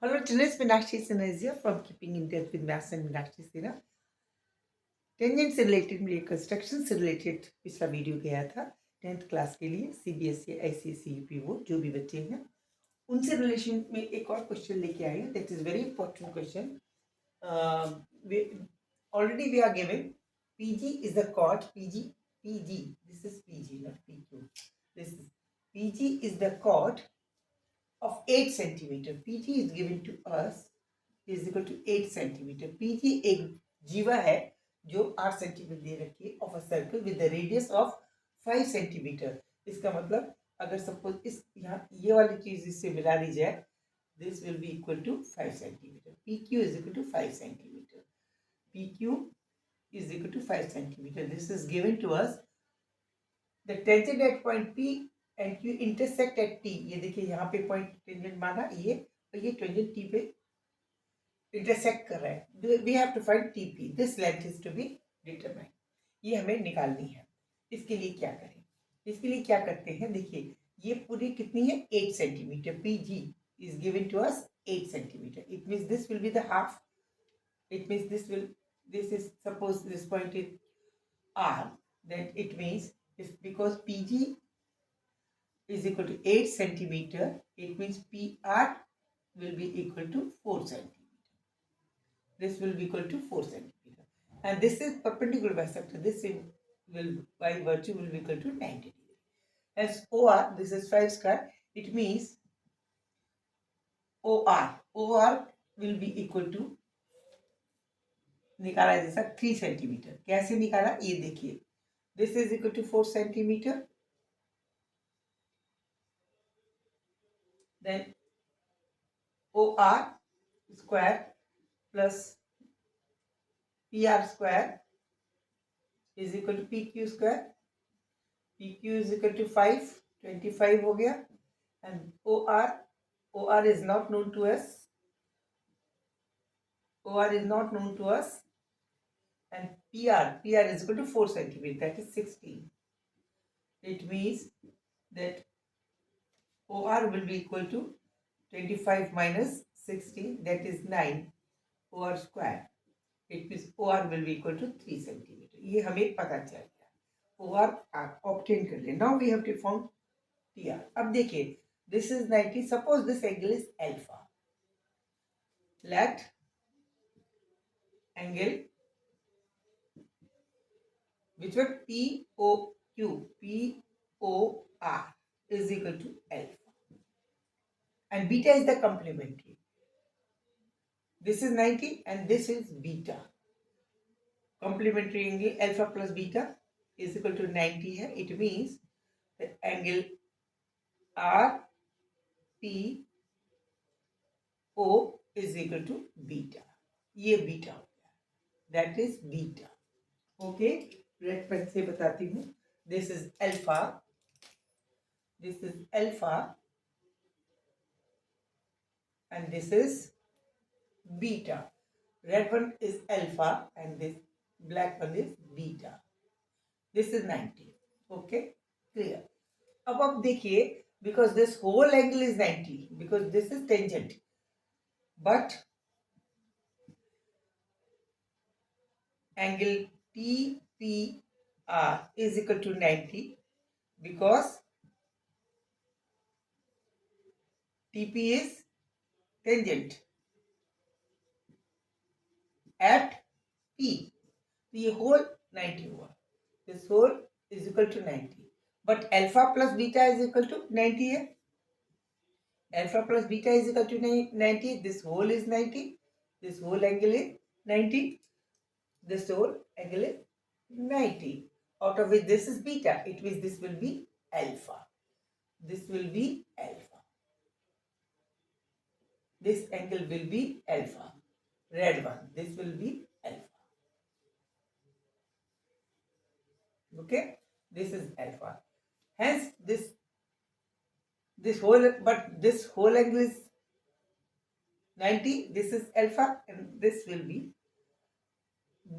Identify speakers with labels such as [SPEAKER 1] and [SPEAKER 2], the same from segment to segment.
[SPEAKER 1] Hello, today's Meenakshi Sinha is here from Keeping in Touch with Maths and Meenakshi Sinha. Tangent से related मेरे construction से related पिछला video गया था 10th class के लिए सीबीएसई आईसीएसई यूपी बोर्ड जो भी बच्चे हैं उनसे रिलेशन में एक और क्वेश्चन लेके आए हैं that is very important question already we are given PG is the cot PG this is PG not PQ this is PG is the cot of 8 centimeter. PG is given to us is equal to 8 centimeter. PG एक जीवा है जो 8 centimetre दे रखी है of a circle with the radius of 5 centimetre. इसका मतलब अगर suppose इस यहाँ ये वाली चीज इससे मिला दी जाए this will be equal to 5 centimetre. PQ is equal to 5 centimeter. PQ is equal to 5 centimeter. This is given to us. The tangent at point P and Q intersect at T. ये देखिए यहाँ पे point tangent माना ये और ये tangent T पे intersect कर रहा है. We have to find T P. This length is to be determine. ये हमें निकालनी है. इसके लिए क्या करें? इसके लिए क्या करते हैं देखिए ये पूरी कितनी है 8 centimetre. P G is given to us 8 centimetre. It means this will be the half. It means this is suppose this point is R then it means if because PG is equal to 8 centimeter, it means PR will be equal to 4 centimeter. This will be equal to 4 centimeter. And this is perpendicular bisector. This will by virtue will be equal to 90 degree. As OR, this is 5 square. It means OR will be equal to निकाला जैसा 3 centimetre. कैसे निकाला ये देखिए. This is equal to 4 centimeter. Then OR square plus PR square is equal to PQ square. PQ is equal to 5, 25 हो गया. And OR is not known to us. OR is not known to us. And PR is equal to 4 centimeter, that is 16. It means that OR will be equal to 25 minus 16, that is 9 OR square. It means OR will be equal to 3 centimeter. ये हमें पता चल गया. OR आप obtain कर ले. Now we have to find TR. अब देखिए this is 90. Suppose this angle is alpha. Let angle which one POQ POR is equal to alpha. And beta is the complementary. This is 90 and this is beta. Complementary angle alpha plus beta is equal to 90 है. It means the angle RPO is equal to beta. ये beta हो गया. That is beta. Okay. Red pen से बताती हूँ. This is alpha. This is alpha. And this is beta. Red one is alpha and this black one is beta. This is 90. Okay, clear. अब आप देखिए because this whole angle is 90 because this is tangent, but angle TPR is equal to 90 because TP is tangent at P. The whole 90 हुआ. This whole is equal to 90. But alpha plus beta is equal to 90 है. Alpha plus beta is equal to 90. This whole is 90. This whole angle is 90. This whole angle is 90. Out of which this is beta. It means this will be alpha. This will be alpha. This angle will be alpha. Red one. This will be alpha. Okay. This is alpha. Hence this whole, but this whole angle is 90. This is alpha and this will be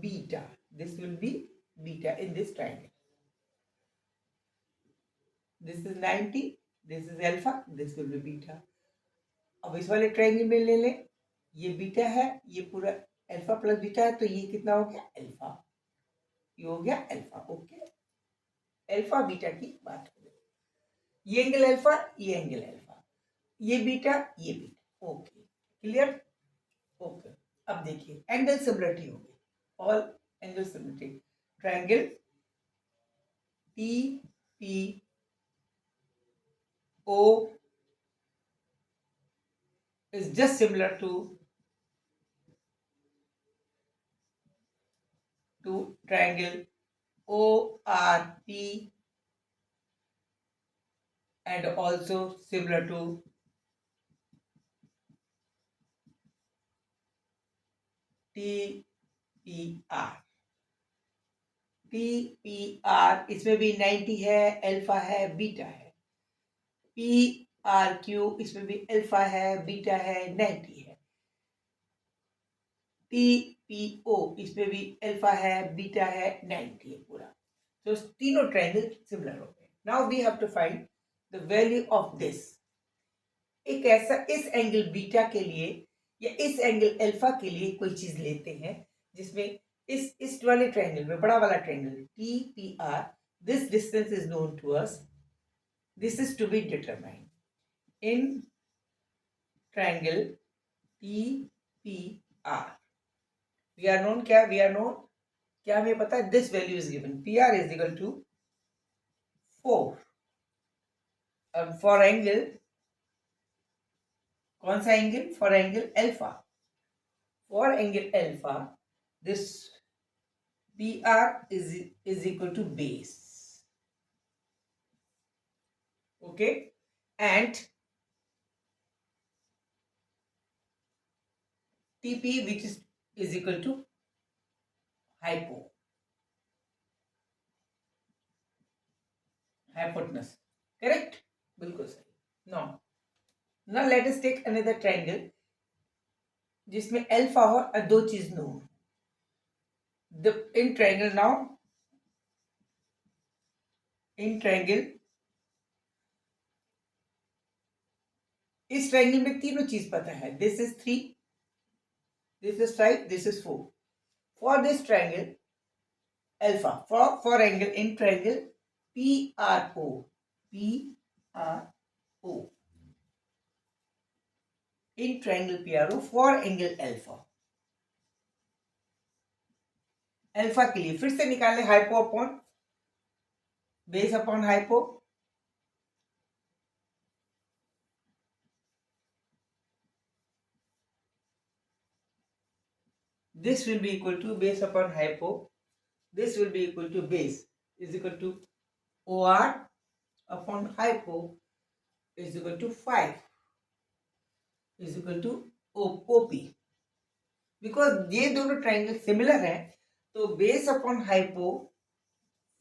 [SPEAKER 1] beta. This will be beta in this triangle. This is 90. This is alpha. This will be beta. अब इस वाले triangle में ले लें, ये beta है, ये पूरा अल्फा प्लस बीटा है, तो ये कितना हो गया अल्फा, ये हो गया अल्फा। ओके, अल्फा बीटा की बात हो गई। ये एंगल अल्फा, ये एंगल अल्फा, ये बीटा, ये बीटा। Okay, clear. ओके, अब देखिए एंगल सिमिलरिटी हो गई, all angle similarity. Triangle T P O is just similar to triangle ORP and also similar to TPR। TPR इसमें भी 90 है, अल्फा है, बीटा है। PRQ इसमें भी अल्फा है, बीटा है, 90 है। TPO इसमें भी अल्फा है, बीटा है, 90 है पूरा। तो तीनों ट्रायंगल सिमिलर हो गए। Now we have to find the value of this. एक ऐसा इस एंगल बीटा के लिए या इस एंगल अल्फा के लिए कोई चीज लेते हैं जिसमें इस वाले ट्रायंगल में, बड़ा वाला triangle T P R, this distance is known to us, this is to be determined in triangle T P R. We are known क्या, वी आर नोन क्या हमें पता है, this value is given, P R is equal to 4। अब for angle, कौन सा एंगल, for angle alpha, for angle alpha this PR is equal to base, okay, and TP which is equal to hypotenuse, correct, बिल्कुल सही। now let us take another triangle जिसमें alpha हो और दो चीज know. in triangle, now in triangle, इस triangle में तीनों चीज पता है, this is 3, this is 5, this is 4। For this triangle alpha, for angle in triangle PRO, PRO, in triangle PRO for angle alpha, alpha के लिए फिर से निकालें hypo upon base upon hypo, this will be equal to base upon hypo, this will be equal to base is equal to OR upon hypo is equal to 5 is equal to OP। Because ये दोनों triangle similar है, तो base upon hypo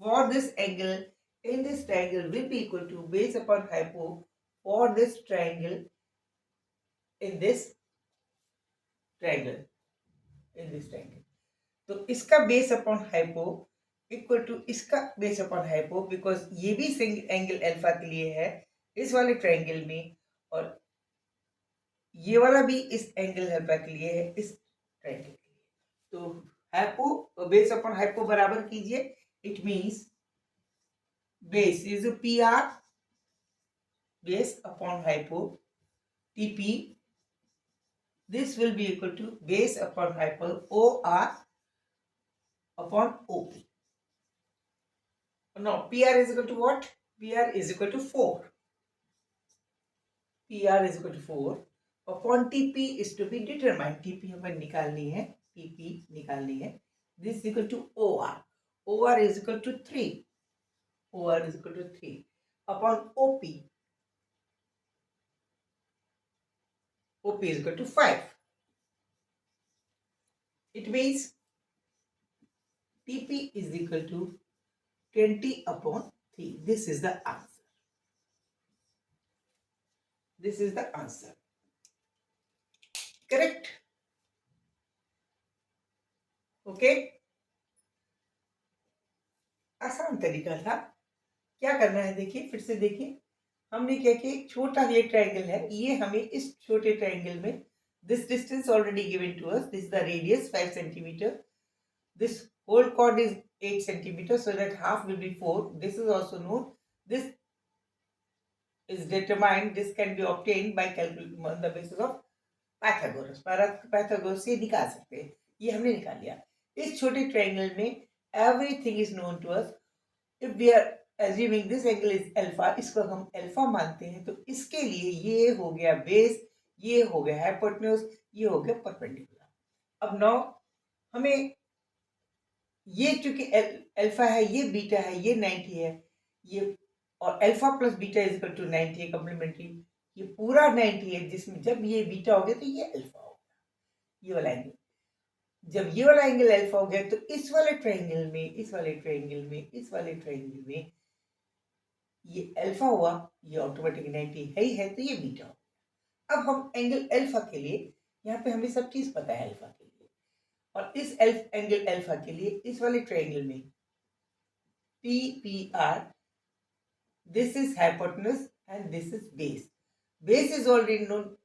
[SPEAKER 1] for this angle in this triangle will be equal to base upon hypo for this triangle in this triangle, in this triangle। तो इसका base upon hypo equal to इसका base upon hypo, because ये भी angle alpha के लिए है इस वाले ट्रायंगल में, और ये वाला भी इस एंगल अल्फा के लिए है इस ट्रायंगल के लिए। तो हाइपो बेस अपॉन हाइपो बराबर कीजिए, it means base is P R, base upon hypo TP, this will be equal to base upon hypo OR upon OP। Now PR is equal to what? PR is equal to 4, PR is equal to 4 upon TP is to be determined, TP हमें निकालनी है, TP निकालनी है, this is equal to OR, OR is equal to 3, OR is equal to 3 upon OP, OP is equal to 5, it means TP is equal to 20 upon 3, this is the answer, this is the answer, correct, okay। आसान तरीका था, क्या करना है देखिए, फिर से देखिए, हमने क्या किया, एक छोटा ये ट्रायंगल है, ये हमें इस छोटे ट्रायंगल में this distance already given to us, this is the radius 5 centimeter, this whole chord is 8 centimeters, so that half will be 4. This is also known, this is determined, this can be obtained by calculating on the basis of Pythagoras. Pythagoras से निकाल सकते हैं, ये हमने निकाल लिया। इस छोटे ट्रायंगल में everything is known to us. If we are assuming this angle is alpha, इसको हम अल्फा मानते हैं, तो इसके लिए ये हो गया बेस, ये हो गया हाइपोटेन्यूज, ये हो गया परपेंडिकुलर। अब नाउ हमें ये चूंकि अल्फा है, ये बीटा है, ये 90 है, ये और alpha plus beta is equal to 90 है कॉम्प्लीमेंट्री, ये पूरा 90 है, जिसमें जब ये बीटा हो गया तो ये अल्फा हो गया, ये वाला एंगल। जब ये वाला एंगल अल्फा हो गया तो इस वाले ट्रायंगल में, इस वाले ट्रायंगल में, इस वाले ट्रायंगल में ये अल्फा हुआ, ये ऑटोमेटिक 90 है ही है, तो ये बीटा हो। अब हम एंगल अल्फा के लिए, यहाँ पे हमें सब चीज पता है अल्फा के लिए, और इस एंगल अल्फा के लिए इस वाले ट्रायंगल में P P R, this is hypotenuse and this is base. Base is already known,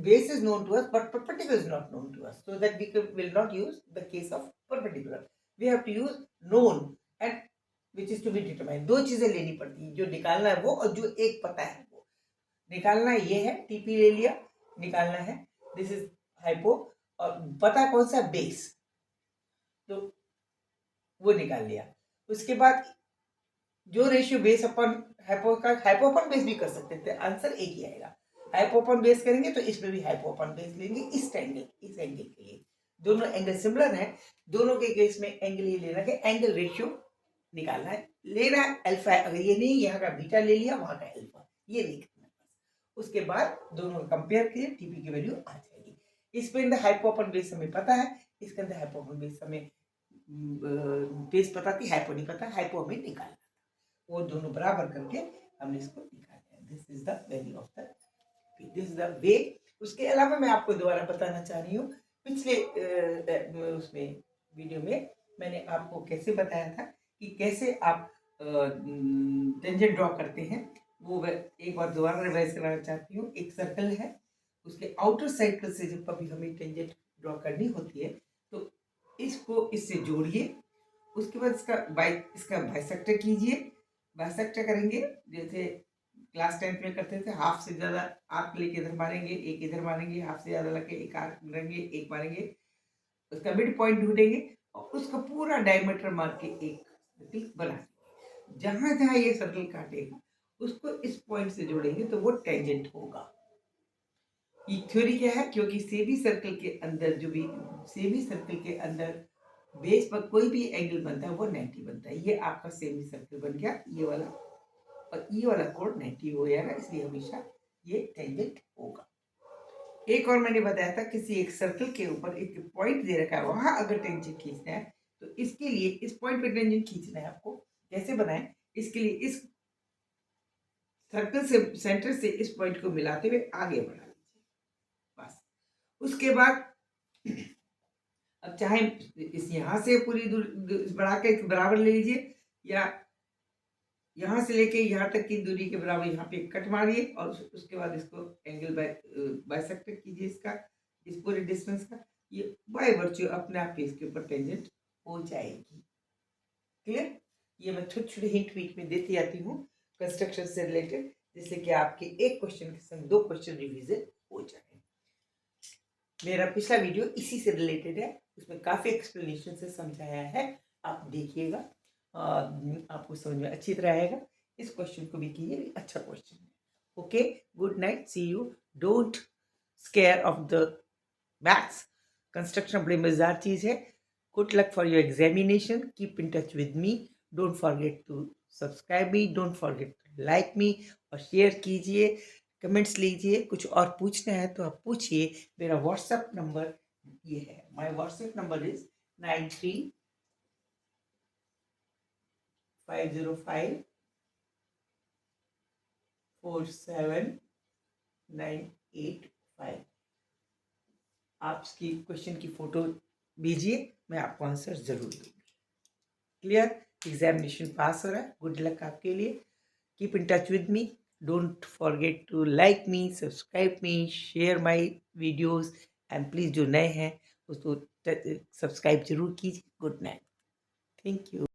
[SPEAKER 1] base is known to us, but perpendicular is not known to us, so that we will not use the case of perpendicular. We have to use known and which is to be determined. दो चीजें लेनी पड़ती है, जो निकालना है वो और जो एक पता है वो। निकालना ये है, टीपी ले लिया, निकालना है दिस इज हाइपो, और पता कौन सा बेस, तो वो निकाल लिया। उसके बाद जो रेशियो बेस अपन हाइपो का, हाइपो अपन बेस भी कर सकते थे, आंसर एक ही आएगा। हाइपो अपन बेस करेंगे तो इसमें भी हाइपो अपन बेस लेंगे, इस एंगल, इस एंगल के लिए दोनों एंगल सिमिलर है, दोनों के केस में एंगल ही लेना है, एंगल रेशियो निकालना है, लेना है अल्फा, अगर ये नहीं यहाँ का बीटा ले लिया, वहां का अल्फा, ये नहीं करना। उसके बाद दोनों को कंपेयर किए, टीपी की वैल्यू आ जाएगी। इसमें अंदर हाइपो अपन बेस हमें पता है, इसके अंदर हाइपो अपन बेस हमें बेस पता थी, हाइपो नहीं पता, हाइपो हमें निकालना, वो दोनों बराबर करके हमने इसको निकाला है। This is the value of the, this is the way. उसके अलावा मैं आपको दोबारा बताना चाह रही हूँ, पिछले उसमें वीडियो में मैंने आपको कैसे बताया था कि कैसे आप टेंजेंट ड्रॉ करते हैं, वो एक बार दोबारा रिवाइज कराना चाहती हूँ। एक सर्कल है, उसके आउटर सर्कल से जब कभी हमें टेंजेंट ड्रॉ करनी होती है तो इसको इससे जोड़िए, उसके बाद इसका बाइसेक्टर कीजिए। बाइसेक्टर करेंगे जैसे क्लास 10th में करते थे, हाफ से ज्यादा आर्क लेके इधर मारेंगे, एक इधर मारेंगे, हाफ से ज्यादा लेके एक आर्क मारेंगे, एक मारेंगे, उसका मिड पॉइंट ढूंढेंगे और उसका पूरा डायमीटर मार के एक सर्कल बनाएंगे। जहां जहां ये सर्कल काटेगा उसको इस पॉइंट से जोड़ेंगे तो वो टेंजेंट होगा। ये थ्योरी क्या है, क्योंकि सेमी सर्कल के अंदर जो भी सेमी सर्कल के अंदर बेस पर कोई भी एंगल बनता है वो 90 बनता है। ये आपका सेमी सर्कल बन गया, ये वाला, और ये वाला कोण 90 हो जाएगा, इसलिए हमेशा ये टेंजेंट होगा। एक और मैंने बताया था, किसी एक सर्कल के ऊपर एक पॉइंट दे रखा है, वहां अगर टेंजेंट खींचना है तो इसके लिए इस पॉइंट पे टेंजेंट खींचना है आपको। कैसे बनाएं, इसके लिए इस सर्कल से सेंटर से इस पॉइंट को मिलाते हुए आगे बढ़ा लीजिए, बस। उसके बाद अब चाहे इस यहां से पूरी दूरी बढ़ा के बराबर ले लीजिए, या यहां से लेके यहाँ तक की दूरी के बराबर यहाँ पे कट मारिए, और उसके बाद इसको एंगल बाइसेक्टर कीजिए इसका, इस पूरे डिस्टेंस का। ये बाय वर्च्यू अपने आप इसके ऊपर टेंजेंट हो जाएगी। क्लियर? ये मैं छोटे छोटे हिंट में देती आती हूँ कंस्ट्रक्शन से रिलेटेड, जिससे कि आपके एक क्वेश्चन के संग 2 क्वेश्चन रिवीजन हो जाए। मेरा पिछला वीडियो इसी से रिलेटेड है, उसमें काफी एक्सप्लेनेशन से समझाया है, आप देखिएगा, आपको समझ में अच्छी तरह आएगा। इस क्वेश्चन को भी कीजिए, अच्छा क्वेश्चन है। Okay, good night, see you. Don't scare of the maths, construction बड़ी मजेदार चीज है। Good luck for your examination, keep in touch with me, don't forget to subscribe me, don't forget to like me, और share कीजिए, comments लीजिए। कुछ और पूछना है तो आप पूछिए। मेरा व्हाट्सएप नंबर ये है, माय व्हाट्सएप नंबर इज 93-505-47985। आपकी क्वेश्चन की फोटो भेजिए, मैं आपको आंसर जरूर दूंगी। क्लियर? एग्जामिनेशन पास हो रहा है, गुड लक आपके लिए। Keep in touch with me, don't forget to like me, subscribe me, share my videos and please जो नए हैं उसको सब्सक्राइब जरूर कीजिए। गुड नाइट, थैंक यू।